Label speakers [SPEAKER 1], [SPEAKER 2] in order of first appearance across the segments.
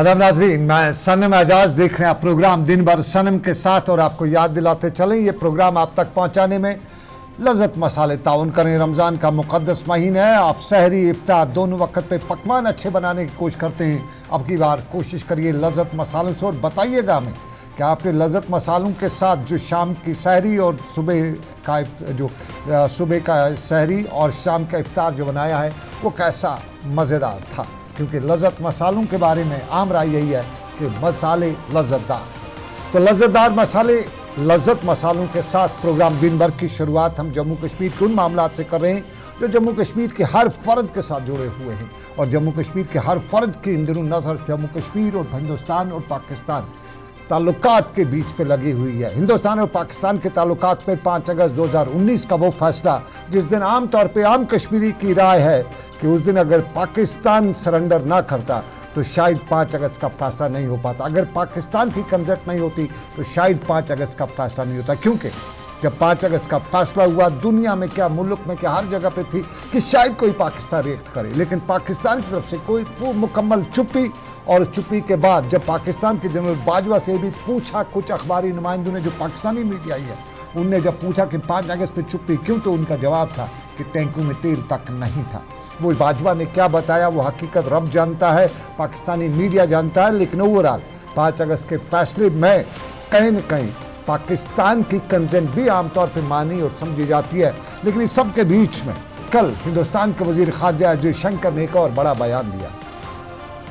[SPEAKER 1] आदाब नाजरीन, मैं सनम एजाज देख रहे हैं आप प्रोग्राम दिन भर सनम के साथ। और आपको याद दिलाते चलें ये प्रोग्राम आप तक पहुंचाने में लज़्ज़त मसाले ताउन करें। रमज़ान का मुक़द्दस महीना है, आप सहरी इफ्तार दोनों वक्त पे पकवान अच्छे बनाने की कोशिश करते हैं। अब की बार कोशिश करिए लज़्ज़त मसालों से और बताइएगा हमें कि आपने लज़्ज़त मसालों के साथ जो शाम की सहरी और सुबह का सहरी और शाम का इफ्तार जो बनाया है वो कैसा मज़ेदार था। क्योंकि लज़्ज़त मसालों के बारे में आम राय यही है कि मसाले लज़्ज़तदार, तो लज़्ज़तदार मसाले लज़्ज़त मसालों के साथ प्रोग्राम दिन भर की शुरुआत हम जम्मू कश्मीर के उन मामलात से कर रहे हैं जो जम्मू कश्मीर के हर फ़र्द के साथ जुड़े हुए हैं। और जम्मू कश्मीर के हर फ़र्द की इन दिनों नज़र जम्मू कश्मीर और हिंदुस्तान और पाकिस्तान ताल्लुकात के बीच पे लगी हुई है। हिंदुस्तान और पाकिस्तान के ताल्लुकात में 5 अगस्त 2019 का वो फैसला जिस दिन आम तौर पे आम कश्मीरी की राय है कि उस दिन अगर पाकिस्तान सरेंडर ना करता तो शायद 5 अगस्त का फैसला नहीं हो पाता। अगर पाकिस्तान की कंसेंट नहीं होती तो शायद 5 अगस्त का फैसला नहीं होता। क्योंकि जब 5 अगस्त का फैसला हुआ दुनिया में क्या, मुल्क में क्या, हर जगह पे थी कि शायद कोई पाकिस्तान रिएक्ट करे, लेकिन पाकिस्तान की तरफ से कोई वो मुकम्मल चुप्पी। और चुप्पी के बाद जब पाकिस्तान के जनरल बाजवा से भी पूछा, कुछ अखबारी नुमाइंदों ने जो पाकिस्तानी मीडिया ही है उनने जब पूछा कि 5 अगस्त पे चुप्पी क्यों, तो उनका जवाब था कि टैंकों में तेल तक नहीं था। वो बाजवा ने क्या बताया वो हकीकत रब जानता है, पाकिस्तानी मीडिया जानता है। लेकिन ओवरऑल 5 अगस्त के फैसले में कहीं न कहीं पाकिस्तान की कंसेंट भी आमतौर पर मानी और समझी जाती है। लेकिन इस सब के बीच में कल हिंदुस्तान के वजीर खारजा जयशंकर ने एक और बड़ा बयान दिया।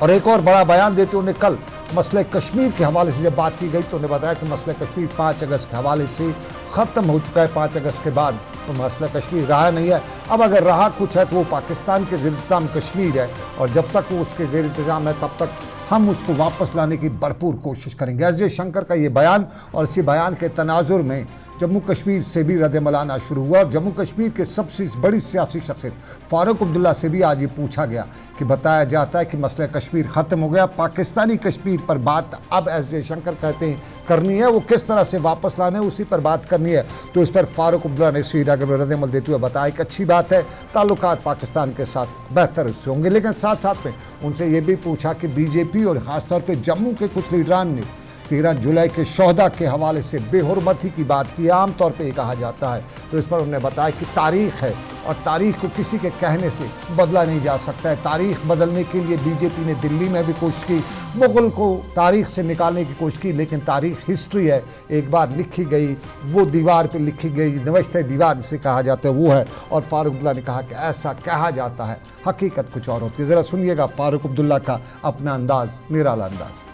[SPEAKER 1] और एक और बड़ा बयान देते उन्हें कल मसले कश्मीर के हवाले से जब बात की गई तो उन्हें बताया कि मसला कश्मीर 5 अगस्त के हवाले से ख़त्म हो चुका है। 5 अगस्त के बाद तो मसला कश्मीर रहा नहीं है। अब अगर रहा कुछ है तो वो पाकिस्तान के ज़ेर इंतज़ाम कश्मीर है, और जब तक वो उसके ज़ेर इंतज़ाम है तब तक हम उसको वापस लाने की भरपूर कोशिश करेंगे। एस जयशंकर का ये बयान और इसी बयान के तनाजुर में जम्मू कश्मीर से भी रद्द-ए-अमल आना शुरू हुआ। और जम्मू कश्मीर के सबसे बड़ी सियासी शख्सियत फारूक अब्दुल्ला से भी आज ये पूछा गया कि बताया जाता है कि मसला कश्मीर ख़त्म हो गया, पाकिस्तानी कश्मीर पर बात अब एस जयशंकर कहते हैं करनी है, वो किस तरह से वापस लाने उसी पर बात करनी है। तो इस पर फारूक अब्दुल्ला ने श्रीनगर में रद्द-ए-अमल देते हुए बताया कि अच्छी बात है, ताल्लुकात पाकिस्तान के साथ बेहतर उससे होंगे। लेकिन साथ साथ में उनसे ये भी पूछा कि बीजेपी और ख़ासतौर पर जम्मू के कुछ लीडरान ने 13 जुलाई के शोहदा के हवाले से बेहुरमती की बात की, आम तौर पे ये कहा जाता है। तो इस पर उन्होंने बताया कि तारीख़ है और तारीख़ को किसी के कहने से बदला नहीं जा सकता है। तारीख़ बदलने के लिए बीजेपी ने दिल्ली में भी कोशिश की, मुग़ल को तारीख़ से निकालने की कोशिश की, लेकिन तारीख़ हिस्ट्री है, एक बार लिखी गई वो दीवार पर लिखी गई, नवश्ते दीवार जिसे कहा जाता है वो है। और फारूक अब्दुल्ला ने कहा कि ऐसा कहा जाता है, हकीकत कुछ और होती है। ज़रा सुनिएगा फारूक अब्दुल्ला का अपना अंदाज़, निराला अंदाज़।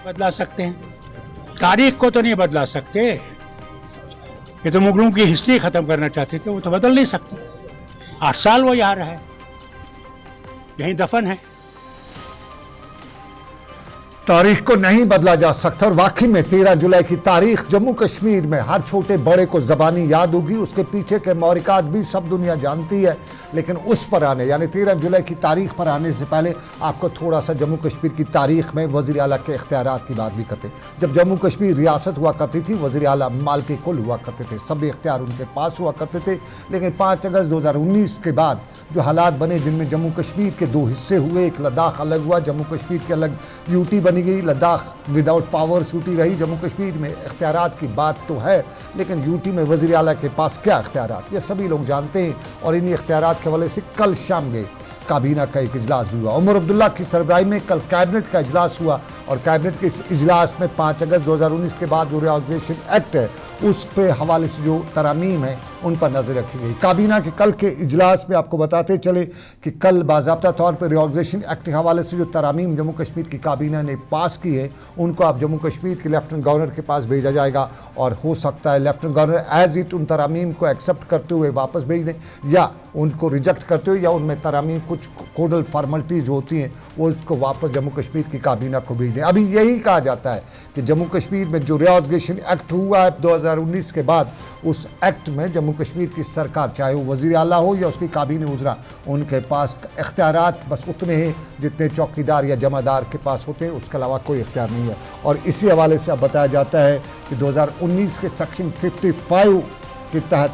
[SPEAKER 2] बदला सकते हैं, तारीख को तो नहीं बदला सकते। ये तो मुगलों की हिस्ट्री खत्म करना चाहते थे, वो तो बदल नहीं सकते। 8 साल वो यहाँ रहे, यहीं दफन है।
[SPEAKER 1] तारीख को नहीं बदला जा सकता। और वाकई में 13 जुलाई की तारीख जम्मू कश्मीर में हर छोटे बड़े को ज़बानी याद होगी, उसके पीछे के मौरिकात भी सब दुनिया जानती है। लेकिन उस पर आने यानी 13 जुलाई की तारीख पर आने से पहले आपको थोड़ा सा जम्मू कश्मीर की तारीख में वज़ीर आला के इख्तियारात की बात भी करते। जब जम्मू कश्मीर रियासत हुआ करती थी, वज़ीर आला मालिक कुल हुआ करते थे, सभी इख्तियार उनके पास हुआ करते थे। लेकिन 5 अगस्त 2019 के बाद जो हालात बने जिनमें जम्मू कश्मीर के 2 हिस्से हुए, एक लद्दाख अलग हुआ, जम्मू कश्मीर के अलग यूटी बनी गई, लद्दाख विदाउट पावर्स यूटी रही। जम्मू कश्मीर में इख्तियारात की बात तो है, लेकिन यूटी में वज़ीर आला के पास क्या इख्तियारात, ये सभी लोग जानते हैं। और इन्हीं इख्तियारात के हवाले से कल शाम गए काबीना का एक इजलास भी हुआ। उमर अब्दुल्ला की सरबराही में कल कैबिनेट का इजलास हुआ, और कैबिनेट के इस इजलास में 5 अगस्त 2019 के बाद जो रिऑर्गनाइजेशन एक्ट है उस पे हवाले से जो तरामीम है उन पर नज़र रखी गई। काबीना के कल के इजलास में आपको बताते चले कि कल बाज़ाब्ता तौर पर रिऑर्गनाइजेशन एक्ट के हवाले से जो तरामीम जम्मू कश्मीर की काबीना ने पास की है उनको अब जम्मू कश्मीर के लेफ्टिनेंट गवर्नर के पास भेजा जाएगा। और हो सकता है लेफ्टिनेंट गवर्नर एज इट उन तरामीम को एक्सेप्ट करते हुए वापस भेज दें, या उनको रिजेक्ट करते हुए, या उनमें तरामीम कुछ कोडल फॉर्मेलिटीज़ होती हैं वो इसको वापस जम्मू कश्मीर की काबीना को भेज दें। अभी यही कहा जाता है कि जम्मू कश्मीर में जो रिऑर्गनाइजेशन एक्ट हुआ है 2019 के बाद, उस एक्ट में जम्मू कश्मीर की सरकार, चाहे वो वज़ीर आला हो या उसकी काबीना उज़रा, उनके पास इख्तियारात बस उतने हैं जितने चौकीदार या जमादार के पास होते हैं, उसके अलावा कोई इख्तियार नहीं है। और इसी हवाले से अब बताया जाता है कि 2019 के सेक्शन 55 के तहत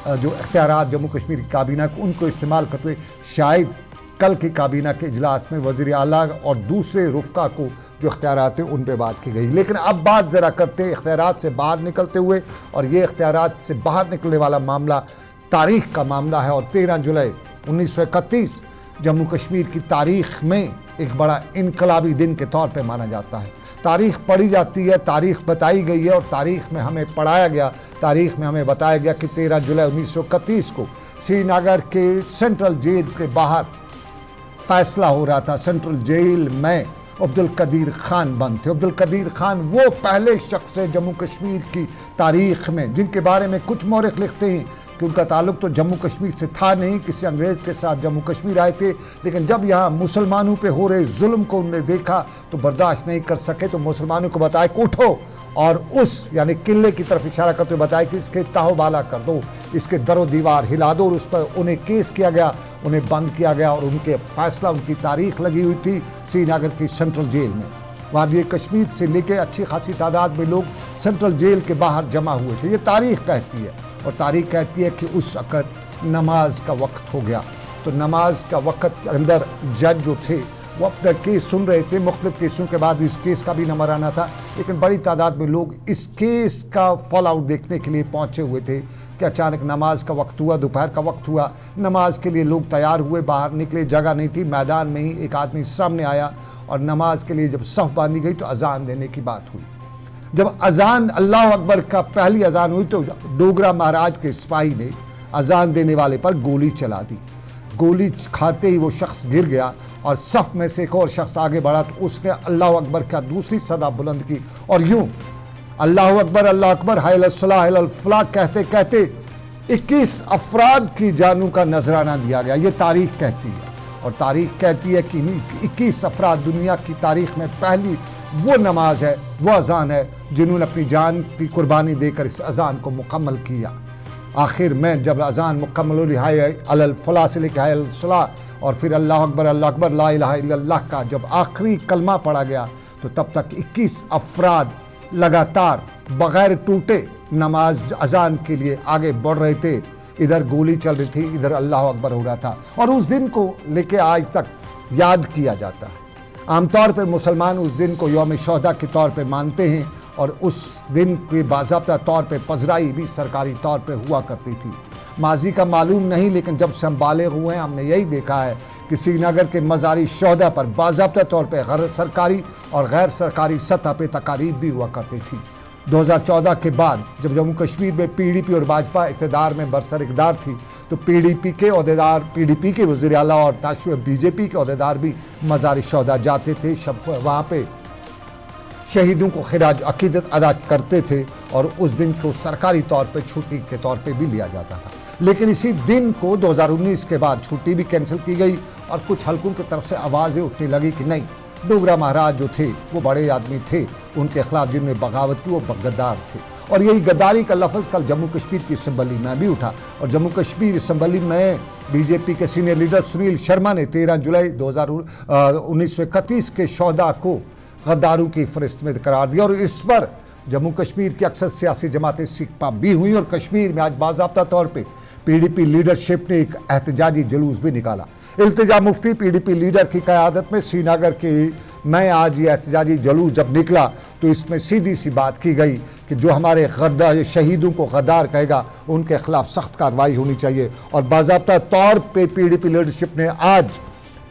[SPEAKER 1] जो इख्तियारात जम्मू कश्मीर की काबीना को उनको इस्तेमाल करते हुए शायद कल की काबीना के इजलास में वज़ीर आला और दूसरे रुफ़का को जो इख्तियारात हैं उन पे बात की गई। लेकिन अब बात ज़रा करते हैं इख्तियारात से बाहर निकलते हुए, और ये इख्तियारात से बाहर निकलने वाला मामला तारीख़ का मामला है। और 13 जुलाई 1931 जम्मू कश्मीर की तारीख़ में एक बड़ा इनकलाबी दिन के तौर पे माना जाता है। तारीख़ पढ़ी जाती है, तारीख़ बताई गई है, और तारीख़ में हमें पढ़ाया गया, तारीख़ में हमें बताया गया कि 13 जुलाई 1931 को श्रीनगर के सेंट्रल जेल के बाहर फैसला हो रहा था। सेंट्रल जेल में अब्दुल कदीर खान बंद थे। अब्दुल कदीर खान वो पहले शख्स है जम्मू कश्मीर की तारीख़ में जिनके बारे में कुछ मौरख लिखते हैं कि उनका ताल्लुक़ तो जम्मू कश्मीर से था नहीं, किसी अंग्रेज़ के साथ जम्मू कश्मीर आए थे, लेकिन जब यहाँ मुसलमानों पे हो रहे जुल्म को उन्होंने देखा तो बर्दाश्त नहीं कर सके, तो मुसलमानों को बताया कि उठो, और उस यानी किले की तरफ इशारा करते हुए बताया कि इसके ताहोबाला कर दो, इसके दरो दीवार हिला दो, और उस पर उन्हें केस किया गया, उन्हें बंद किया गया, और उनके फैसला, उनकी तारीख़ लगी हुई थी श्रीनगर की सेंट्रल जेल में। वादी कश्मीर से लेके अच्छी खासी तादाद में लोग सेंट्रल जेल के बाहर जमा हुए थे। ये तारीख़ कहती है, और तारीख़ कहती है कि उस वक़्त नमाज का वक्त हो गया। तो नमाज का वक्त के अंदर जज जो थे वो अपना केस सुन रहे थे। मुख्तलिफ केसों के बाद इस केस का भी नंबर आना था, लेकिन बड़ी तादाद में लोग इस केस का फॉल आउट देखने के लिए पहुंचे हुए थे कि अचानक नमाज का वक्त हुआ, दोपहर का वक्त हुआ, नमाज के लिए लोग तैयार हुए, बाहर निकले, जगह नहीं थी, मैदान में ही एक आदमी सामने आया, और नमाज के लिए जब सफ़ बांधी गई तो अजान देने की बात हुई। जब अजान अल्लाह अकबर का पहली अजान हुई तो डोगरा महाराज के सिपाही ने अजान देने वाले पर गोली चला दी। गोली खाते ही वो शख्स गिर गया, और सफ़ में से एक और शख्स आगे बढ़ा तो उसने अल्लाह अकबर का दूसरी सदा बुलंद की, और यूँ अल्लाह अकबर हाय अलस्सलाह हाय अल फलाह कहते कहते 21 अफराद की जानों का नजराना दिया गया। ये तारीख़ कहती है, और तारीख़ कहती है कि 21 अफराद दुनिया की तारीख़ में पहली वो नमाज है, वो अजान है जिन्होंने अपनी जान की कुर्बानी देकर इस अजान को मुकम्मल किया। आखिर में जब अजान मुकम्मल हुई हाय अल फलाह से लेकर हाय अल सलाह, और फिर अल्लाह अकबर ला इलाहा इल्लल्लाह का जब आखिरी कलमा पढ़ा गया, तो तब तक 21 अफराद लगातार बग़ैर टूटे नमाज अजान के लिए आगे बढ़ रहे थे। इधर गोली चल रही थी, इधर अल्लाह अकबर हो रहा था, और उस दिन को लेके आज तक याद किया जाता है। आमतौर पर मुसलमान उस दिन को यौम शोहदा के तौर पे मानते हैं, और उस दिन के बाज़ाब्ता तौर पे पजराई भी सरकारी तौर पे हुआ करती थी। माजी का मालूम नहीं, लेकिन जब से हम बालिग हुए हैं हमने यही देखा है कि श्रीनगर के मज़ारी शोहदा पर बाज़ाब्ता तौर पे गैर सरकारी और गैर सरकारी सतह पे तकारीब भी हुआ करती थी। 2014 के बाद जब जम्मू कश्मीर में PDP और भाजपा इक़्तिदार में बरसर इक़्तिदार थी, तो PDP के अहदेदार, PDP के वज़ीर आला और BJP के अहदेदार भी मज़ार शोहदा जाते थे, वहाँ पे शहीदों को खिराज अकीदत अदा करते थे, और उस दिन को सरकारी तौर पे छुट्टी के तौर पे भी लिया जाता था। लेकिन इसी दिन को 2019 के बाद छुट्टी भी कैंसिल की गई, और कुछ हलकों की तरफ से आवाज़ें उठने लगी कि नहीं, डोगरा महाराज जो थे वो बड़े आदमी थे, उनके खिलाफ जिनने बगावत की वो गद्दार थे। और यही गद्दारी का लफ्ज़ कल जम्मू कश्मीर की असम्बली में भी उठा, और जम्मू कश्मीर असम्बली में BJP के सीनियर लीडर सुनील शर्मा ने 13 जुलाई 1931 के शोहदा को गद्दारों की फहरिस्त में करार दिया, और इस पर जम्मू कश्मीर की अक्सर सियासी जमातें सिकपा भी हुई, और कश्मीर में आज बाज़ाब्ता तौर पे PDP लीडरशिप ने एक एहतजाजी जुलूस भी निकाला। इल्तिजा मुफ्ती PDP लीडर की क़यादत में श्रीनगर के मैं आज ये एहतजाजी जुलूस जब निकला, तो इसमें सीधी सी बात की गई कि जो हमारे गद्दार शहीदों को गद्दार कहेगा उनके खिलाफ सख्त कार्रवाई होनी चाहिए। और बाज़ाब्ता तौर पे PDP लीडरशिप ने आज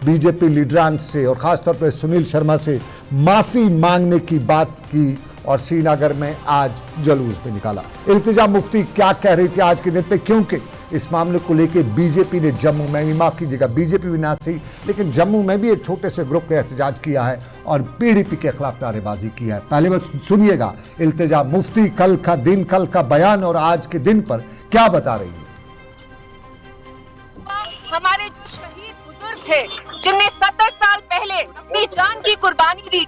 [SPEAKER 1] BJP लीडरान से और ख़ास तौर पे सुनील शर्मा से माफ़ी मांगने की बात की, और श्रीनगर में आज जुलूस भी निकाला। इल्तिजा मुफ्ती क्या कह रही थी आज के दिन पे, क्योंकि इस मामले को लेके BJP ने जम्मू में भी, माफ़ कीजिएगा BJP भी ना सही, लेकिन जम्मू में भी एक छोटे से ग्रुप ने एहतजाज किया है और PDP के खिलाफ नारेबाजी की है। पहले बस सुनिएगा इल्तिजा मुफ्ती कल का दिन, कल का बयान और आज के दिन पर क्या बता रही है।
[SPEAKER 3] हमारे जो शहीद बुजुर्ग थे जिनने 70 साल पहले अपनी जान की कुर्बानी दी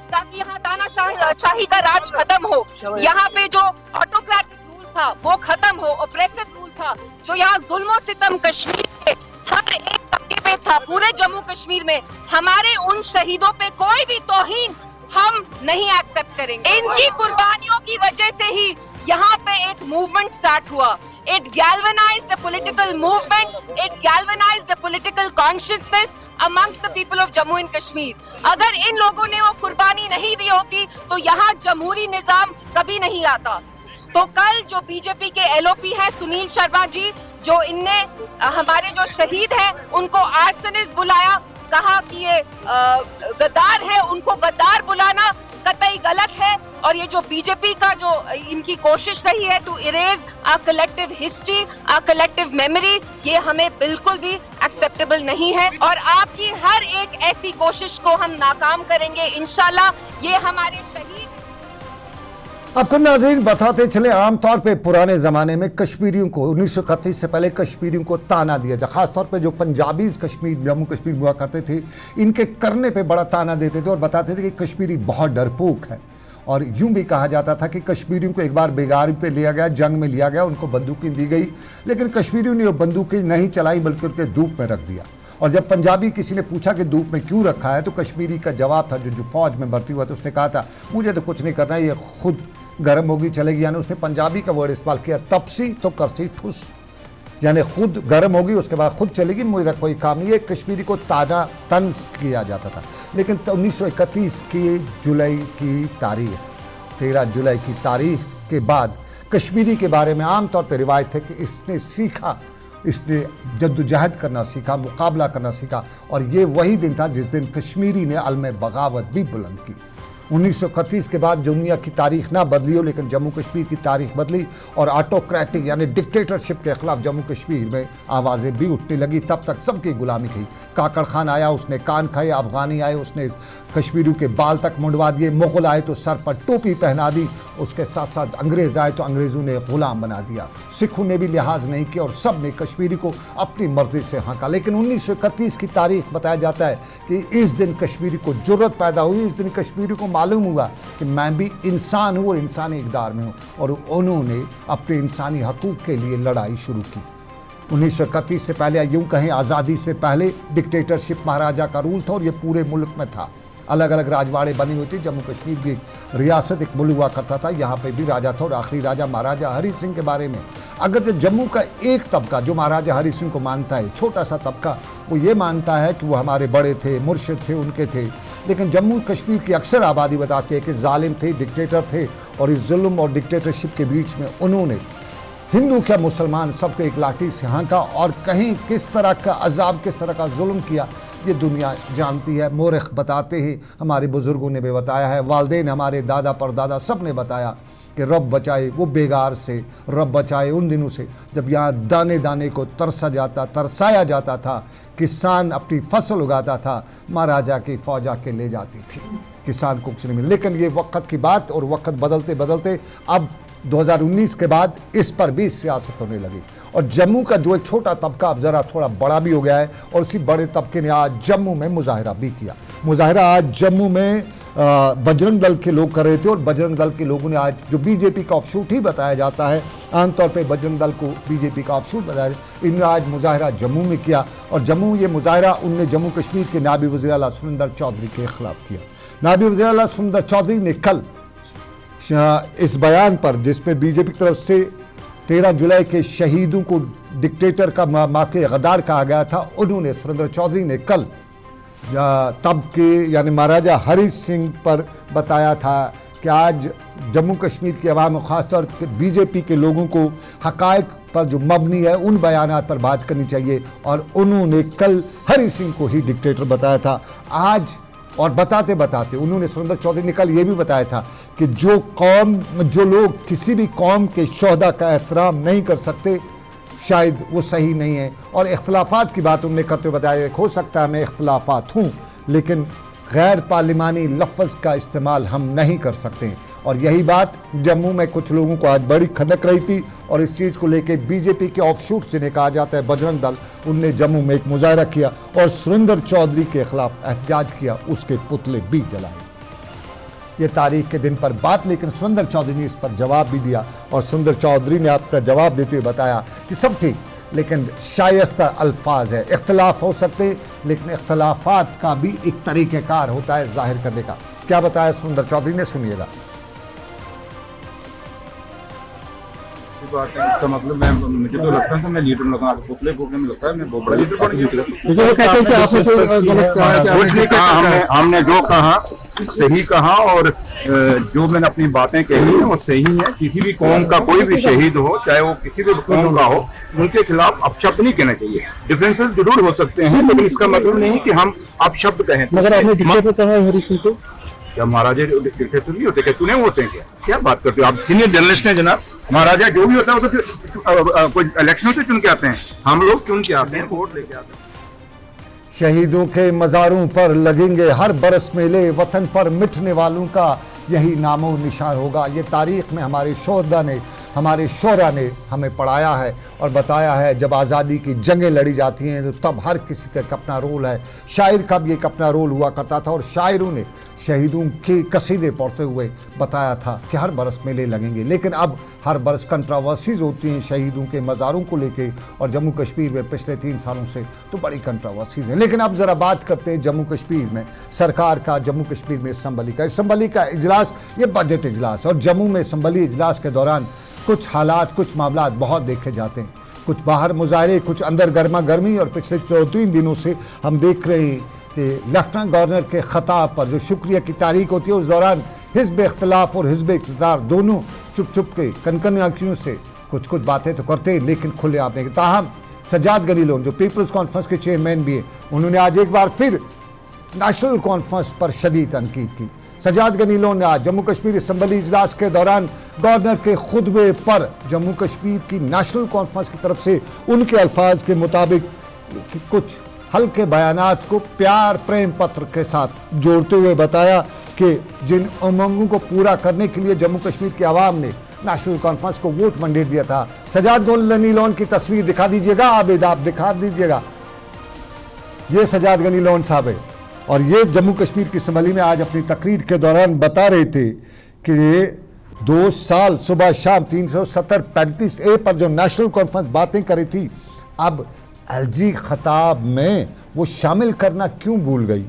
[SPEAKER 3] ताकि यहाँ तानाशाही का राज खत्म हो, यहाँ पे जो ऑटोक्रेटिक रूल था वो खत्म हो, ऑपरेसिव रूल था जो यहाँ जुल्म सितम कश्मीर के हर एक तबके पे था, पूरे जम्मू कश्मीर में, हमारे उन शहीदों पे कोई भी तौहीन हम नहीं एक्सेप्ट करेंगे। इनकी कुर्बानियों की वजह से ही यहाँ पे एक मूवमेंट स्टार्ट हुआ It galvanized a political movement. It galvanized a political consciousness amongst the people of Jammu and Kashmir. अगर इन लोगों ने वो कुर्बानी नहीं दी होती तो यहाँ जमहूरी निजाम कभी नहीं आता। तो कल जो बीजेपी के एलओपी है सुनील शर्मा जी, जो इनने हमारे जो शहीद हैं उनको आर्सनिस्ट बुलाया, कहा कि ये गद्दार है, उनको गद्दार बुलाना कतई गलत है। और ये जो बीजेपी का जो इनकी कोशिश रही है to erase our collective history, our collective memory, ये हमें बिल्कुल भी एक्सेप्टेबल नहीं है। और आपकी हर एक ऐसी कोशिश को हम नाकाम करेंगे इंशाल्लाह। ये हमारे शहीद
[SPEAKER 1] आपको नाज़रीन बताते चले, आमतौर पे पुराने ज़माने में कश्मीरियों को 1931 से पहले कश्मीरियों को ताना दिया जाए, ख़ासतौर पे जो पंजाबीज़ कश्मीर जम्मू कश्मीर हुआ करते थे, इनके करने पे बड़ा ताना देते थे और बताते थे कि कश्मीरी बहुत डरपोक है। और यूं भी कहा जाता था कि कश्मीरियों को एक बार बेगारी पे लिया गया, जंग में लिया गया, उनको बंदूकें दी गई, लेकिन कश्मीरियों ने वो बंदूकें नहीं चलाई बल्कि उनके धूप में रख दिया। और जब पंजाबी किसी ने पूछा कि धूप में क्यों रखा है, तो कश्मीरी का जवाब था, जो फौज में भर्ती हुआ तो उसने कहा था मुझे तो कुछ नहीं करना, ये खुद गर्म होगी चलेगी। यानी उसने पंजाबी का वर्ड इस्तेमाल किया, तपसी तो करसी ठुस, यानी खुद गर्म होगी उसके बाद खुद चलेगी, मुझे कोई काम नहीं है। कश्मीरी को ताना तंज किया जाता था। लेकिन 1931 की जुलाई की तारीख, 13 जुलाई की तारीख के बाद कश्मीरी के बारे में आमतौर पर रिवायत है कि इसने सीखा, इसने जद्दोजहद करना सीखा, मुकाबला करना सीखा। और ये वही दिन था जिस दिन कश्मीरी ने अलम बगावत भी बुलंद की। 1931 के बाद दुनिया की तारीख ना बदली हो, लेकिन जम्मू कश्मीर की तारीख बदली और ऑटोक्रेटिक यानी डिक्टेटरशिप के खिलाफ जम्मू कश्मीर में आवाज़ें भी उठने लगी। तब तक सबकी गुलामी की। काकड़ खान आया, उसने कान खाए, अफगानी आए, उसने कश्मीरियों के बाल तक मुंडवा दिए, मुग़ल आए तो सर पर टोपी पहना दी, उसके साथ साथ अंग्रेज़ आए तो अंग्रेज़ों ने ग़ुलाम बना दिया। सिखों ने भी लिहाज नहीं किया और सब ने कश्मीरी को अपनी मर्ज़ी से हाँका। लेकिन 1931 की तारीख बताया जाता है कि इस दिन कश्मीरी को जुर्रत पैदा हुई, इस दिन कश्मीरी को मालूम हुआ कि मैं भी इंसान हूँ और इंसानी इक़दार में हूँ, और उन्होंने अपने इंसानी हकूक़ के लिए लड़ाई शुरू की। 1931 से पहले, यूँ कहें आज़ादी से पहले, डिक्टेटरशिप महाराजा का रूल था और ये पूरे मुल्क में था। अलग अलग राजवाड़े बनी हुई थी। जम्मू कश्मीर भी रियासत एक मुल्क हुआ करता था, यहाँ पे भी राजा था और आखिरी राजा महाराजा हरि सिंह के बारे में अगर जो जम्मू का एक तबका जो महाराजा हरि सिंह को मानता है, छोटा सा तबका, वो ये मानता है कि वो हमारे बड़े थे, मुर्शिद थे, उनके थे। लेकिन जम्मू कश्मीर की अक्सर आबादी बताती है कि जालिम थे, डिक्टेटर थे, और इस जुल्म और डिक्टेटरशिप के बीच में उन्होंने हिंदू क्या मुसलमान सबको एक लाठी से हाँका और कहीं किस तरह का अजाब, किस तरह का जुल्म किया, ये दुनिया जानती है। मोरख बताते हैं, हमारे बुज़ुर्गों ने भी बताया है, वालदेन हमारे दादा परदादा सब ने बताया कि रब बचाए वो बेगार से, रब बचाए उन दिनों से जब यहाँ दाने दाने को तरसाया जाता था, किसान अपनी फसल उगाता था, महाराजा की फौज आके ले जाती थी, किसान को कुछ नहीं मिला। लेकिन ये वक्त की बात, और वक्त बदलते बदलते अब 2019 के बाद इस पर भी सियासत होने लगी। और जम्मू का जो एक छोटा तबका अब ज़रा थोड़ा बड़ा भी हो गया है, और उसी बड़े तबके ने आज जम्मू में मुजाहरा भी किया। मुजाहरा आज जम्मू में बजरंग दल के लोग कर रहे थे, और बजरंग दल के लोगों ने आज, जो बीजेपी का ऑफशूट ही बताया जाता है, आमतौर पे बजरंग दल को बीजेपी का ऑफशूट बताया, इन्होंने आज मुजाहरा जम्मू में किया। और जम्मू ये मुजाहरा उनने जम्मू कश्मीर के नायब वज़ीर आला सुरिंदर चौधरी के ख़िलाफ़ किया। नायब वज़ीर आला सुरिंदर चौधरी ने कल इस बयान पर, जिसमें बीजेपी की तरफ से 13 जुलाई के शहीदों को डिक्टेटर का माफ़ी गद्दार कहा गया था, उन्होंने सुरेंद्र चौधरी ने कल तब के यानी महाराजा हरि सिंह पर बताया था कि आज जम्मू कश्मीर के अवाम, ख़ासतौर पर बीजेपी के लोगों को हक़ाइक़ पर जो मबनी है उन बयानात पर बात करनी चाहिए, और उन्होंने कल हरि सिंह को ही डिक्टेटर बताया था। आज और बताते बताते उन्होंने, सुरेंद्र चौधरी ने कल ये भी बताया था कि जो लोग किसी भी कौम के शोहदा का एहतराम नहीं कर सकते, शायद वो सही नहीं है। और इख्तलाफात की बात उन्होंने करते हुए बताया, हो सकता है मैं इख्तलाफात हूँ, लेकिन गैर पार्लिमानी लफ्ज़ का इस्तेमाल हम नहीं कर सकते। और यही बात जम्मू में कुछ लोगों को आज बड़ी खनक रही थी, और इस चीज़ को लेकर बीजेपी के ऑफशूट जिन्हें कहा जाता है बजरंग दल, उनने जम्मू में एक मुजाहरा किया और सुरेंद्र चौधरी के खिलाफ एहतजाज किया, उसके पुतले भी जलाए। ये तारीख के दिन पर बात, लेकिन सुरेंद्र चौधरी ने इस पर जवाब भी दिया, और सुरेंद्र चौधरी ने अपना जवाब देते हुए बताया कि सब ठीक, लेकिन शायस्ता अल्फाज है, इख्तलाफ हो सकते, लेकिन इख्तलाफात का भी एक तरीक़ेकार होता है जाहिर करने का। क्या बताया सुरेंद्र चौधरी ने, सुनिएगा।
[SPEAKER 4] की बात है, इसका मतलब मुझे तो लगता है कि मैं लीडर लगा पुतले फूकने में लगता है मैं बहुत बड़ा लीडर बन गया। कुछ नहीं कहा हमने जो कहा सही कहा, और जो मैंने अपनी बातें कही है वो सही है। किसी भी कौम का कोई भी शहीद हो, चाहे वो किसी भी कौम का हो, उनके खिलाफ अपशब्द नहीं कहना चाहिए। डिफरेंसेस जरूर हो सकते हैं, लेकिन इसका मतलब नहीं कि हम अपशब्द कहें।
[SPEAKER 5] मगर आपने डिक्टेटर कहा है हरी सिंह को,
[SPEAKER 4] क्या महाराजा डिक्टेटर नहीं होते, क्या चुने हुए होते हैं? क्या बात करते हो आप? सीनियर जर्नलिस्ट हैं जनाब। महाराजा जो भी होता है वो तो कोई इलेक्शन से चुन के आते हैं, हम लोग चुन के आते हैं, वोट लेके आते हैं।
[SPEAKER 1] शहीदों के मज़ारों पर लगेंगे हर बरस मेले, वतन पर मिटने वालों का यही नामो निशान होगा। ये तारीख़ में हमारे शोहदा ने, हमारे शोरा ने हमें पढ़ाया है और बताया है। जब आज़ादी की जंगें लड़ी जाती हैं तो तब हर किसी का एक अपना रोल है। शायर का भी एक अपना रोल हुआ करता था, और शायरों ने शहीदों के कसीदे पढ़ते हुए बताया था कि हर बरस मेले लगेंगे। लेकिन अब हर बरस कंट्रोवर्सीज होती हैं शहीदों के मज़ारों को लेके, और जम्मू कश्मीर में पिछले 3 सालों से तो बड़ी कंट्रोवर्सीज हैं। लेकिन अब ज़रा बात करते हैं जम्मू कश्मीर में सरकार का, जम्मू कश्मीर में असम्बली का इजलास, ये बजट इजलास। और जम्मू में असम्बली इजलास के दौरान कुछ हालात, कुछ मामलात बहुत देखे जाते हैं। कुछ बाहर मुजाहरे, कुछ अंदर गर्मा गर्मी, और पिछले 2-3 दिनों से हम देख रहे हैं कि लेफ्टिनेंट गवर्नर के खिताब पर जो शुक्रिया की तारीख होती है, उस दौरान हिज़्ब इख्तिलाफ और हिज़्ब इक़्तिदार दोनों चुप चुप के कनकन आँखियों से कुछ कुछ बातें तो करते हैं, लेकिन खुले आप नहीं। ताहम सजाद गनी लोन जो पीपल्स कॉन्फ्रेंस के चेयरमैन भी हैं, उन्होंने आज एक बार फिर नेशनल कॉन्फ्रेंस पर शदीद तनकीद की। सजाद गनी लोन ने आज जम्मू कश्मीर असम्बली इजलास के दौरान गवर्नर के खुतबे पर जम्मू कश्मीर की नेशनल कॉन्फ्रेंस की तरफ से उनके अल्फाज के मुताबिक कुछ हल्के बयानात को प्यार प्रेम पत्र के साथ जोड़ते हुए बताया कि जिन उमंगों को पूरा करने के लिए जम्मू कश्मीर की आवाम ने नेशनल कॉन्फ्रेंस को वोट मंडेट दिया था। सजाद गनी लोन की तस्वीर दिखा दीजिएगा, आबिद आप दिखा दीजिएगा। ये सजाद गनी लोन साहब है, और ये जम्मू कश्मीर की असम्बली में आज अपनी तकरीर के दौरान बता रहे थे कि 2 साल सुबह शाम 370-35A पर जो नेशनल कॉन्फ्रेंस बातें करी थी, अब एलजी खिताब में वो शामिल करना क्यों भूल गई।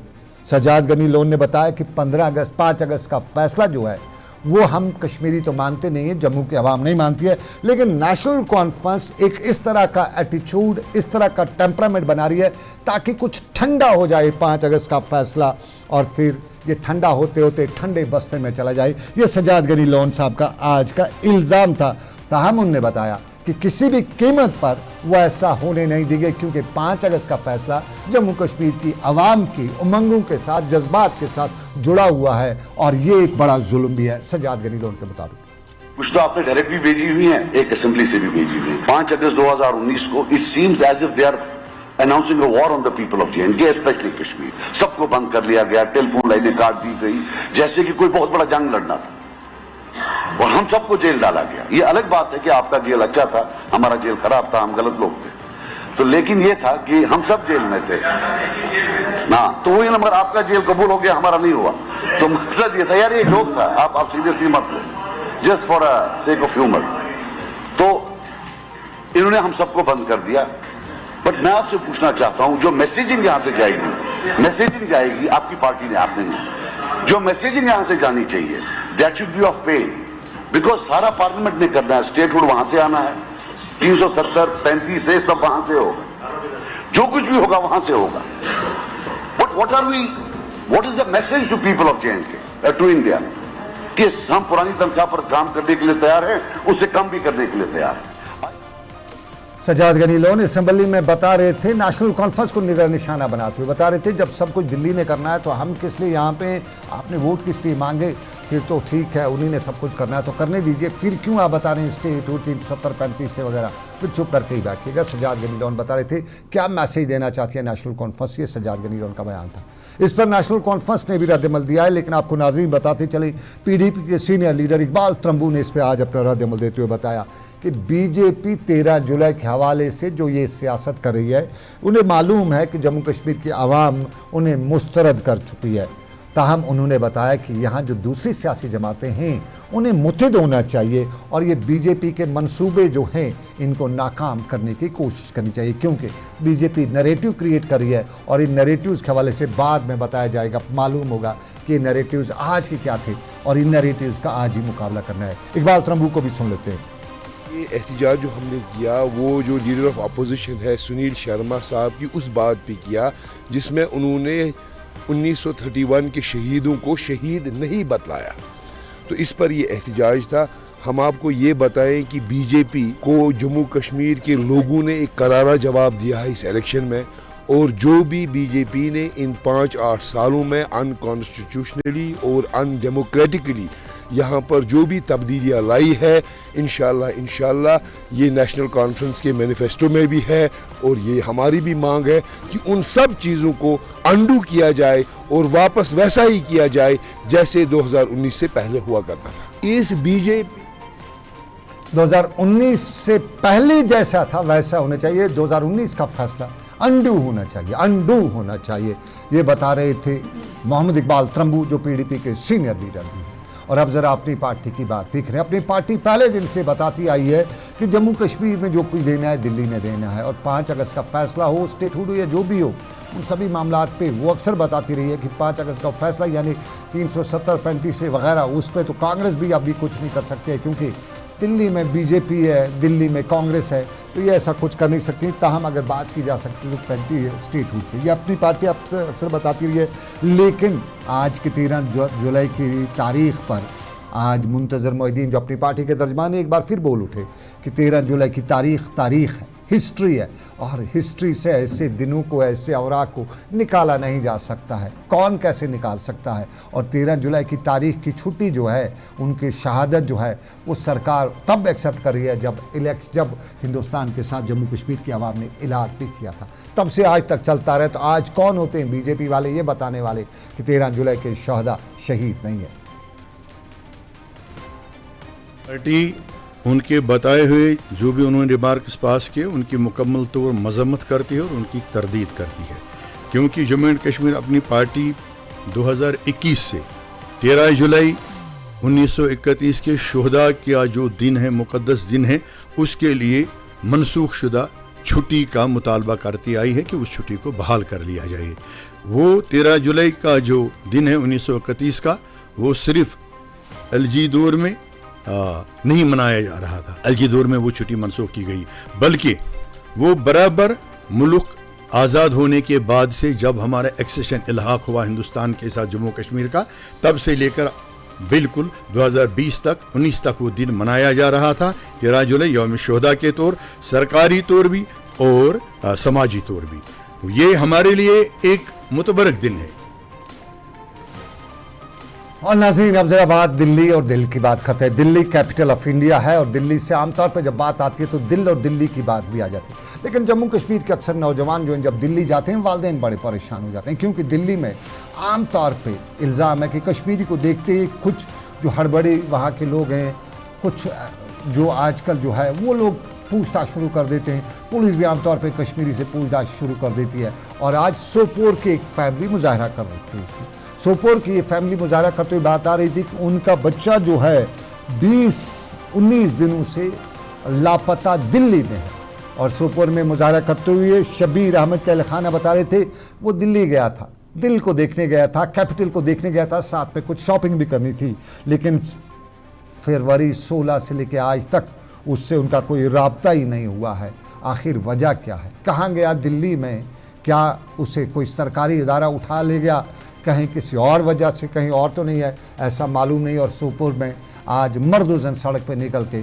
[SPEAKER 1] सजाद गनी लोन ने बताया कि 5 अगस्त का फैसला जो है वो हम कश्मीरी तो मानते नहीं है, जम्मू की आवाम नहीं मानती है, लेकिन नेशनल कॉन्फ्रेंस एक इस तरह का एटीट्यूड, इस तरह का टेम्परामेंट बना रही है ताकि कुछ ठंडा हो जाए 5 अगस्त का फैसला, और फिर ये ठंडा होते होते ठंडे बस्ते में चला जाए। ये सजाद गनी लोन साहब का आज का इल्ज़ाम था। ताहम उन्होंने बताया कि किसी भी कीमत पर वो ऐसा होने नहीं देंगे, क्योंकि 5 अगस्त का फैसला जम्मू कश्मीर की आवाम की उमंगों के साथ, जज्बात के साथ जुड़ा हुआ है, और ये एक बड़ा जुल्म भी है सजाद गनी लोन के मुताबिक।
[SPEAKER 6] कुछ तो आपने डायरेक्ट भी भेजी हुई है, एक असेंबली से भी भेजी हुई है। 5 अगस्त 2019 को it seems as if they are announcing a war on the people of J&K, specially Kashmir. सबको बंद कर लिया गया, टेलीफोन लाइनें काट दी गई, जैसे कि कोई बहुत बड़ा जंग लड़ना था, और हम सबको जेल डाला गया। ये अलग बात है कि आपका जेल अच्छा था, हमारा जेल खराब था, हम गलत लोग थे, तो लेकिन ये था कि हम सब जेल में थे ना, तो वही नंबर आपका जेल कबूल हो गया, हमारा नहीं हुआ। तो मकसद ये था यार, ये जोक था, आप सीरियसली मत लो, just for a sake of humour. तो इन्होंने हम सबको बंद कर दिया। बट मैं आपसे पूछना चाहता हूं, जो मैसेजिंग यहां से जाएगी, मैसेजिंग जाएगी आपकी पार्टी ने, आपने नहीं, जो मैसेजिंग यहां से जानी चाहिए that should be of pain, because सारा पार्लियामेंट ने करना है, स्टेटहुड वहां से आना है, 370-35 से सब वहां से होगा, जो कुछ भी होगा वहां से होगा। But what is the message to people of J&K, to India, कि हम पुरानी तनख्वाह पर काम करने के लिए तैयार हैं, उससे कम भी करने के लिए तैयार हैं।
[SPEAKER 1] सजाद गनी लोन असम्बली में बता रहे थे, नेशनल कॉन्फ्रेंस को निशाना बनाते हुए बता रहे थे, जब सब कुछ दिल्ली ने करना है तो हम किस लिए यहाँ पे, आपने वोट किस लिए मांगे, फिर तो ठीक है उन्हीं ने सब कुछ करना है तो करने दीजिए, फिर क्यों आप बता रहे हैं स्टेट 370-35 से वगैरह, फिर चुप करके ही बैठिएगा। सजाद गनी लोन बता रहे थे क्या मैसेज देना चाहती है नेशनल कॉन्फ्रेंस, ये सजाद गनी लोन का बयान था। इस पर नेशनल कॉन्फ्रेंस ने भी रद्दमल दिया है, लेकिन आपको नाज़रीन बताते चले, PDP के सीनियर लीडर इकबाल त्रंबू ने इस पर आज अपना रद्दमल देते हुए बताया कि बीजेपी 13 जुलाई के हवाले से जो ये सियासत कर रही है, उन्हें मालूम है कि जम्मू कश्मीर की आवाम उन्हें मुस्तरद कर चुकी है। ताहम उन्होंने बताया कि यहाँ जो दूसरी सियासी जमातें हैं उन्हें मुतहद होना चाहिए, और ये बीजेपी के मंसूबे जो हैं इनको नाकाम करने की कोशिश करनी चाहिए, क्योंकि बीजेपी नैरेटिव क्रिएट कर रही है, और इन नैरेटिव्स के हवाले से बाद में बताया जाएगा, मालूम होगा कि ये नैरेटिव्स आज के क्या थे, और इन नैरेटिव्स का आज ही मुकाबला करना है। इकबाल त्रंबू को भी सुन लेते हैं।
[SPEAKER 7] ये एहतजाज जो हमने किया वो जो लीडर ऑफ अपोजिशन है सुनील शर्मा साहब की उस बात पे किया जिसमें उन्होंने 1931 के शहीदों को शहीद नहीं बतलाया, तो इस पर ये एहतजाज था। हम आपको ये बताएं कि बीजेपी को जम्मू कश्मीर के लोगों ने एक करारा जवाब दिया है इस इलेक्शन में, और जो भी बीजेपी ने इन 5-8 सालों में अनकॉन्स्टिट्यूशनली और अनडेमोक्रेटिकली यहाँ पर जो भी तब्दीलियाँ लाई है, इंशाल्लाह ये नेशनल कॉन्फ्रेंस के मैनिफेस्टो में भी है, और ये हमारी भी मांग है कि उन सब चीज़ों को अंडू किया जाए और वापस वैसा ही किया जाए जैसे 2019 से पहले हुआ करता था।
[SPEAKER 1] इस बीजेपी 2019 से पहले जैसा था वैसा होना चाहिए। 2019 का फैसला अंडू होना चाहिए, अंडू होना चाहिए, ये बता रहे थे मोहम्मद इकबाल त्रंबू जो पीडीपी के सीनियर लीडर भी हैं। और अब ज़रा अपनी पार्टी की बात देख रहे हैं। अपनी पार्टी पहले दिन से बताती आई है कि जम्मू कश्मीर में जो कुछ देना है दिल्ली ने देना है, और 5 अगस्त का फैसला हो, स्टेटहुड हो या जो भी हो, उन सभी मामलात पे वो अक्सर बताती रही है कि 5 अगस्त का फैसला यानी 370-35 वगैरह, उस पर तो कांग्रेस भी अभी कुछ नहीं कर सकती है, क्योंकि दिल्ली में बीजेपी है, दिल्ली में कांग्रेस है, तो ये ऐसा कुछ कर नहीं सकती। ताहम अगर बात की जा सकती है तो 35 स्टेटहुड पे, ये अपनी पार्टी अक्सर बताती रही है। लेकिन आज की 13 जुलाई की तारीख पर आज मुंतज़र मोहिद्दीन जो अपनी पार्टी के तर्जमान एक बार फिर बोल उठे कि 13 जुलाई की तारीख है, हिस्ट्री है, और हिस्ट्री से ऐसे दिनों को, ऐसे औराक को निकाला नहीं जा सकता है। कौन कैसे निकाल सकता है? और 13 जुलाई की तारीख की छुट्टी जो है, उनकी शहादत जो है, वो सरकार तब एक्सेप्ट कर रही है जब हिंदुस्तान के साथ जम्मू कश्मीर की आवाम ने इलाज भी किया था, तब से आज तक चलता रहे। तो आज कौन होते हैं बीजेपी वाले ये बताने वाले कि 13 जुलाई के शहदा शहीद नहीं है?
[SPEAKER 8] पार्टी उनके बताए हुए जो भी उन्होंने रिमार्क्स पास किए उनकी मुकम्मल तौर मजम्मत करती है और उनकी तरदीद करती है, क्योंकि जम्मू एंड कश्मीर अपनी पार्टी 2021 से 13 जुलाई 1931 के शोहदा का जो दिन है, मुकद्दस दिन है, उसके लिए मनसूख शुदा छुट्टी का मुतालबा करती आई है कि उस छुट्टी को बहाल कर लिया जाए। वो 13 जुलाई का जो दिन है 1931 का, वो सिर्फ एलजी दौर में नहीं मनाया जा रहा था, एलजी दौर में वो छुट्टी मनसूख की गई, बल्कि वो बराबर मुल्क आज़ाद होने के बाद से जब हमारा एक्सेशन इल्हाक हुआ हिंदुस्तान के साथ जम्मू कश्मीर का, तब से लेकर बिल्कुल 2020 तक 19 तक वो दिन मनाया जा रहा था। 13 जुलाई यौम शोहदा के तौर, सरकारी तौर भी और समाजी तौर भी, ये हमारे लिए एक मुतबरक दिन है।
[SPEAKER 1] और नाज़रीन, अब जरा बात दिल्ली और दिल की बात करते हैं। दिल्ली कैपिटल ऑफ इंडिया है और दिल्ली से आमतौर पर जब बात आती है तो दिल और दिल्ली की बात भी आ जाती है। लेकिन जम्मू कश्मीर के अक्सर नौजवान जो हैं जब दिल्ली जाते हैं, वालिदैन बड़े परेशान हो जाते हैं, क्योंकि दिल्ली में आमतौर पे इल्ज़ाम है कि कश्मीरी को देखते ही कुछ जो हड़बड़ी वहाँ के लोग हैं, कुछ जो आजकल जो है वो लोग पूछताछ शुरू कर देते हैं। पुलिस भी आमतौर पर कश्मीरी से पूछताछ शुरू कर देती है। और आज सोपोर की एक फैमिली मुजाहरा कर रही थी। सोपोर की ये फैमिली मुजाहरा करते हुए बात आ रही थी कि उनका बच्चा जो है 20-19 दिनों से लापता दिल्ली में है। और सोपोर में मुजाहरा करते हुए शबीर अहमद कहलखाना बता रहे थे वो दिल्ली गया था, दिल को देखने गया था, कैपिटल को देखने गया था, साथ में कुछ शॉपिंग भी करनी थी, लेकिन फरवरी 16 से लेकर आज तक उससे उनका कोई राब्ता ही नहीं हुआ है। आखिर वजह क्या है? कहाँ गया दिल्ली में? क्या उसे कोई सरकारी इदारा उठा ले गया? कहीं किसी और वजह से, कहीं और तो नहीं है, ऐसा मालूम नहीं। और सोपोर में आज मर्द जन सड़क पर निकल के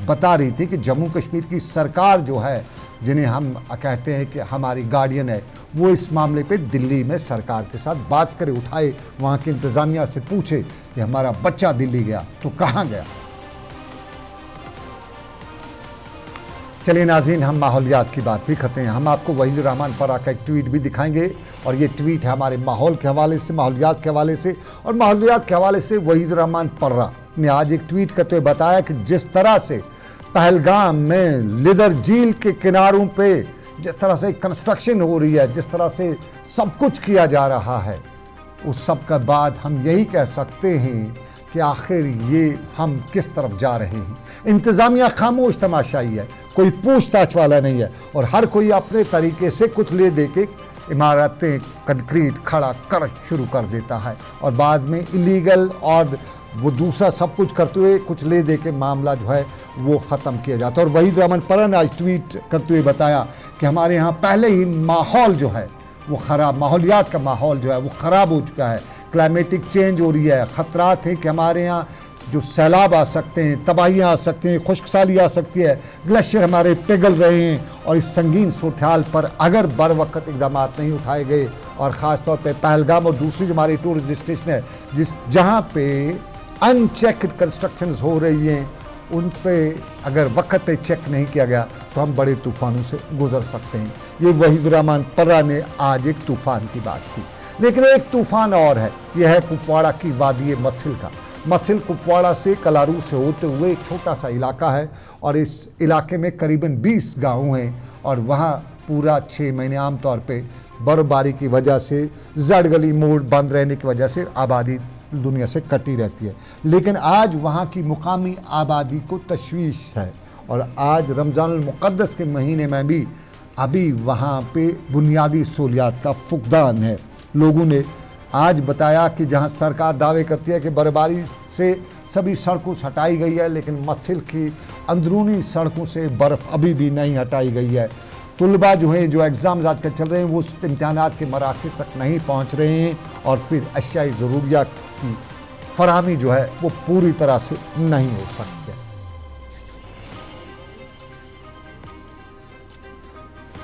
[SPEAKER 1] बता रही थी कि जम्मू कश्मीर की सरकार जो है, जिन्हें हम कहते हैं कि हमारी गार्डियन है, वो इस मामले पे दिल्ली में सरकार के साथ बात करे, उठाए, वहाँ की इंतज़ामिया से पूछे कि हमारा बच्चा दिल्ली गया तो कहाँ गया। चलिए नाज़रीन, हम माहौलियात की बात भी करते हैं। हम आपको वहीद रहमान परा का एक ट्वीट भी दिखाएंगे, और ये ट्वीट है हमारे माहौल के हवाले से, माहौलियात के हवाले से। और माहौलियात के हवाले से वहीद रहमान परा ने आज एक ट्वीट करते हुए बताया कि जिस तरह से पहलगाम में लिदर झील के किनारों पे जिस तरह से कंस्ट्रक्शन हो रही है, जिस तरह से सब कुछ किया जा रहा है, उस सब के बाद हम यही कह सकते हैं कि आखिर ये हम किस तरफ जा रहे हैं। इंतज़ामिया खामोश तमाशाई है, कोई पूछताछ वाला नहीं है, और हर कोई अपने तरीके से कुछ ले दे के इमारतें कंक्रीट खड़ा कर शुरू कर देता है, और बाद में इलीगल और वो दूसरा सब कुछ करते हुए कुछ ले दे के मामला जो है वो ख़त्म किया जाता है। और वहीद रहमान पर्रा ने आज ट्वीट करते हुए बताया कि हमारे यहाँ पहले ही माहौल जो है वो ख़राब, माहौलियात का माहौल जो है वो ख़राब हो चुका है, क्लाइमेटिक चेंज हो रही है, ख़तरात हैं कि हमारे यहाँ जो सैलाब आ सकते हैं, तबाहियाँ आ सकती हैं, खुश्कसाली आ सकती है, ग्लेशियर हमारे पिघल रहे हैं। और इस संगीन सूरत हाल पर अगर बर वक्त इकदाम नहीं उठाए गए और ख़ास तौर पे पहलगाम और दूसरी जो हमारी टूरिस्ट डेस्टिनेशन है जहाँ पे अनचेक्ड कंस्ट्रक्शंस हो रही हैं, उन पे अगर वक्त पे चेक नहीं किया गया तो हम बड़े तूफ़ानों से गुजर सकते हैं। ये वहीद रहमान पर्रा ने आज एक तूफ़ान की बात की। लेकिन एक तूफ़ान और है, यह है कुपवाड़ा की वादी मत्सिल का। मत्सिल कुपवाड़ा से कलारू से होते हुए एक छोटा सा इलाका है और इस इलाके में करीबन 20 गाँव हैं और वहाँ पूरा 6 महीने आमतौर पे बर्फबारी की वजह से जड़ गली मोड़ बंद रहने की वजह से आबादी दुनिया से कटी रहती है। लेकिन आज वहाँ की मुकामी आबादी को तशवीश है और आज रमज़ान मुक़द्दस के महीने में भी अभी वहाँ पे बुनियादी सहूलियात का फुकदान है। लोगों ने आज बताया कि जहाँ सरकार दावे करती है कि बर्फबारी से सभी सड़कों से हटाई गई है, लेकिन मत्सिल की अंदरूनी सड़कों से बर्फ़ अभी भी नहीं हटाई गई है। तुलबा जो है, जो एग्ज़ाम्स आजकल चल रहे हैं, वो इम्तहानात के मराकज़ तक नहीं पहुँच रहे हैं और फिर अशियाई ज़रूरियात की फराहमी जो है वो पूरी तरह से नहीं हो सकती।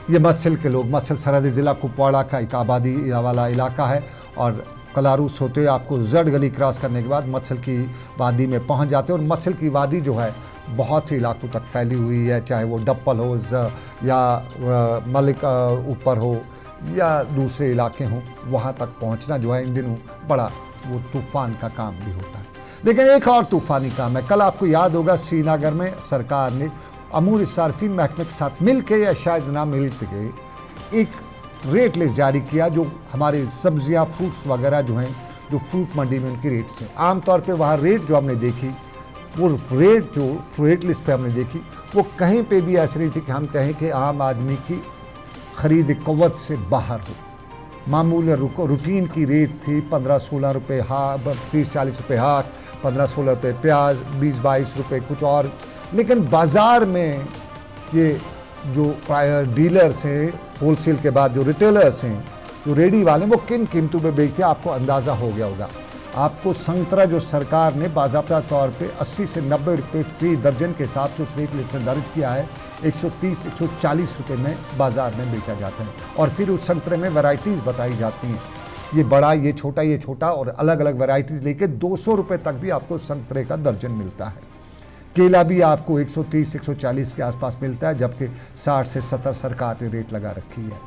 [SPEAKER 1] ये मत्सिल के लोग, मत्सिल सरहदी ज़िला कुपवाड़ा का एक आबादी वाला इलाका है और कलारू से होते हुए आपको जड़ गली क्रॉस करने के बाद मत्सिल की वादी में पहुंच जाते हैं। और मत्सिल की वादी जो है बहुत से इलाकों तक फैली हुई है, चाहे वो डप्पल हो या मलिक ऊपर हो या दूसरे इलाके हों, वहाँ तक पहुँचना जो है इन दिनों बड़ा वो तूफ़ान का काम भी होता है। लेकिन एक और तूफ़ानी काम है। कल आपको याद होगा श्रीनगर में सरकार ने अमूर सार्फिन महकमे के साथ मिल के या शायद ना मिल के एक रेट लिस्ट जारी किया, जो हमारे सब्जियां फ्रूट्स वगैरह जो हैं, जो फ्रूट मंडी में उनकी रेट्स हैं। आमतौर पे वहाँ रेट जो हमने देखी, वो रेट जो रेट लिस्ट पे हमने देखी, वो कहीं पे भी ऐसी नहीं थी कि हम कहें कि आम आदमी की ख़रीद क़ुव्वत से बाहर हो। मामूल रूटीन की रेट थी 15-16 रुपये हाँ, 30-40 रुपये हाथ, 15-16 रुपये प्याज, 20-22 रुपये कुछ और। लेकिन बाज़ार में ये जो डीलर्स हैं, होलसेल के बाद जो रिटेलर्स हैं, जो रेडी वाले, वो किन कीमतों पे बेचते हैं आपको अंदाज़ा हो गया होगा। आपको संतरा जो सरकार ने बाज़ाब्ता तौर पे 80 से 90 रुपये फ़ी दर्जन के हिसाब से उस रेट लिस्ट में दर्ज किया है, 130-140 रुपये में बाज़ार में बेचा जाता है। और फिर उस संतरे में वैरायटीज़ बताई जाती हैं, ये बड़ा, ये छोटा और अलग अलग वैरायटीज़ लेके 200 रुपये तक भी आपको संतरे का दर्जन मिलता है। केला भी आपको 130-140 के आसपास मिलता है, जबकि 60 से 70 सरकार ने रेट लगा रखी है।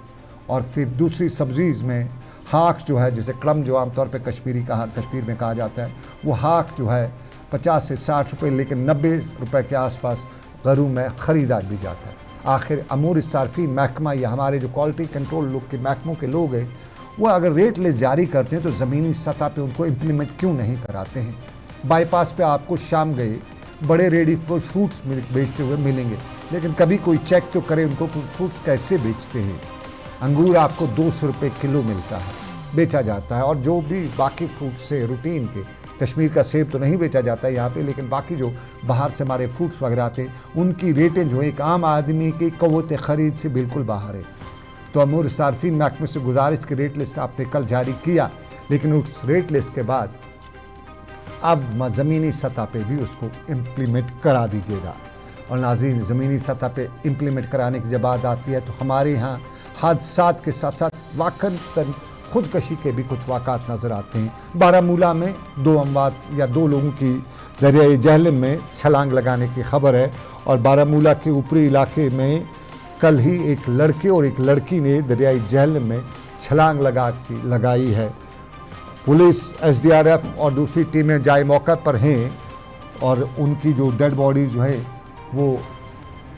[SPEAKER 1] और फिर दूसरी सब्ज़ीज़ में हाक जो है, जिसे क्रम जो आमतौर पे कश्मीर में कहा जाता है, वो हाक जो है 50 से 60 रुपये, लेकिन 90 रुपये के आसपास घरों में ख़रीदा भी जाता है। आखिर अमूर सार्फिन महकमा या हमारे जो क्वालिटी कंट्रोल लोग के महकमों के लोग हैं, वो अगर रेट लिस्ट जारी करते हैं तो ज़मीनी सतह पे उनको इम्प्लीमेंट क्यों नहीं कराते हैं। बाईपास पे आपको शाम गए बड़े रेडी फ्रूट्स बेचते हुए मिलेंगे, लेकिन कभी कोई चेक तो करे उनको फ्रूट्स कैसे बेचते हैं। अंगूर आपको 200 रुपये किलो मिलता है, बेचा जाता है। और जो भी बाकी फ्रूट्स से रूटीन के, कश्मीर का सेब तो नहीं बेचा जाता है यहाँ पे, लेकिन बाकी जो बाहर से हमारे फ्रूट्स वगैरह आते हैं, उनकी रेटें जो एक आम आदमी की क़ुव्वत ख़रीद से बिल्कुल बाहर है। तो अमूर सार्फिन महकमे से गुजारिश की रेट लिस्ट आपने कल जारी किया, लेकिन उस रेट लिस्ट के बाद अब ज़मीनी सतह पे भी उसको इम्प्लीमेंट करा दीजिएगा। और नाज़रीन, ज़मीनी सतह पे इम्प्लीमेंट कराने की जब बात आती है तो हमारे यहाँ हादसात के साथ साथ वाक़ई खुदकशी के भी कुछ वाक़ात नज़र आते हैं। बारामूला में 2 अमवात या 2 लोगों की दरियाए जहलम में छलांग लगाने की खबर है। और बारामूला के ऊपरी इलाके में कल ही एक लड़के और एक लड़की ने दरियाई जहलम में छलांग लगाई है। पुलिस, SDRF और दूसरी टीमें जाए मौके पर हैं और उनकी जो डेड बॉडी जो है वो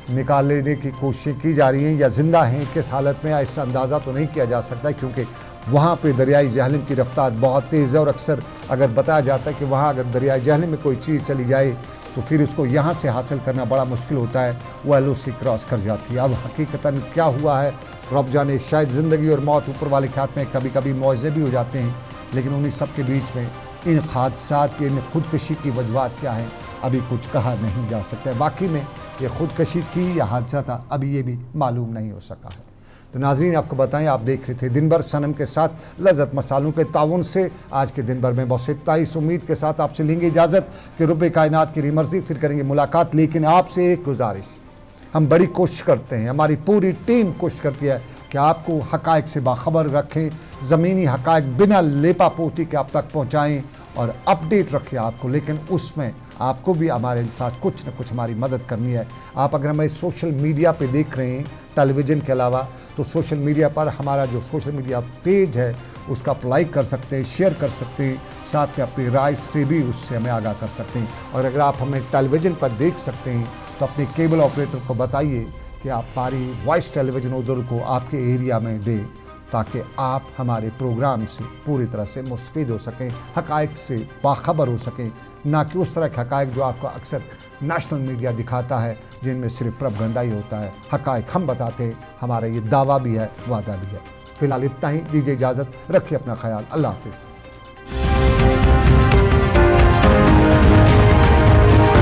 [SPEAKER 1] निकाल लेने की कोशिशें की जा रही हैं या ज़िंदा हैं, किस हालत में इसका अंदाज़ा तो नहीं किया जा सकता, क्योंकि वहाँ पे दरियाई जहलम की रफ्तार बहुत तेज़ है। और अक्सर अगर बताया जाता है कि वहाँ अगर दरियाई जहलम में कोई चीज़ चली जाए तो फिर उसको यहाँ से हासिल करना बड़ा मुश्किल होता है, वो LOC क्रॉस कर जाती है। अब हकीकतन क्या हुआ है रब जाने, शायद ज़िंदगी और मौत ऊपर वाले के हाथ में, कभी कभी मुआवजे भी हो जाते हैं, लेकिन उन्हीं सब के बीच में इन हादसात, इन खुदकशी की वजूहत क्या हैं, अभी कुछ कहा नहीं जा सकता। बाकी में ये खुदकशी थी या हादसा था, अभी ये भी मालूम नहीं हो सका है। तो नाज़रीन, आपको बताएं, आप देख रहे थे दिन भर सनम के साथ लज़्ज़त मसालों के ताउन से। आज के दिन भर में बस इतना ही। इस उम्मीद के साथ आपसे लेंगे इजाज़त कि रब्बे कायनात की मर्ज़ी, फिर करेंगे मुलाकात। लेकिन आपसे एक गुजारिश, हम बड़ी कोशिश करते हैं, हमारी पूरी टीम कोशिश करती है कि आपको हक़ाइक़ से बाखबर रखें, ज़मीनी हक़ाइक़ बिना लेपा पोती के आप तक पहुँचाएँ और अपडेट रखें आपको। लेकिन उसमें आपको भी हमारे साथ कुछ न कुछ हमारी मदद करनी है। आप अगर हमें सोशल मीडिया पे देख रहे हैं टेलीविज़न के अलावा, तो सोशल मीडिया पर हमारा जो सोशल मीडिया पेज है उसका आप लाइक कर सकते हैं, शेयर कर सकते हैं, साथ में अपनी राय से भी उससे हमें आगाह कर सकते हैं। और अगर आप हमें टेलीविज़न पर देख सकते हैं तो अपने केबल ऑपरेटर को बताइए कि आप हमारी वॉइस टेलीविज़न उधर को आपके एरिया में दें, ताकि आप हमारे प्रोग्राम से पूरी तरह से मुस्तफ़ीद हो सकें, हक़ाइक़ से बाखबर हो सकें, ना कि उस तरह के हक़ाइक़ जो आपको अक्सर नेशनल मीडिया दिखाता है, जिनमें सिर्फ प्रोपेगेंडा ही होता है। हक़ाइक़ हम बताते हैं, हमारा ये दावा भी है, वादा भी है। फ़िलहाल इतना ही, दीजिए इजाज़त, रखिए अपना ख्याल, अल्लाह हाफ़िज़।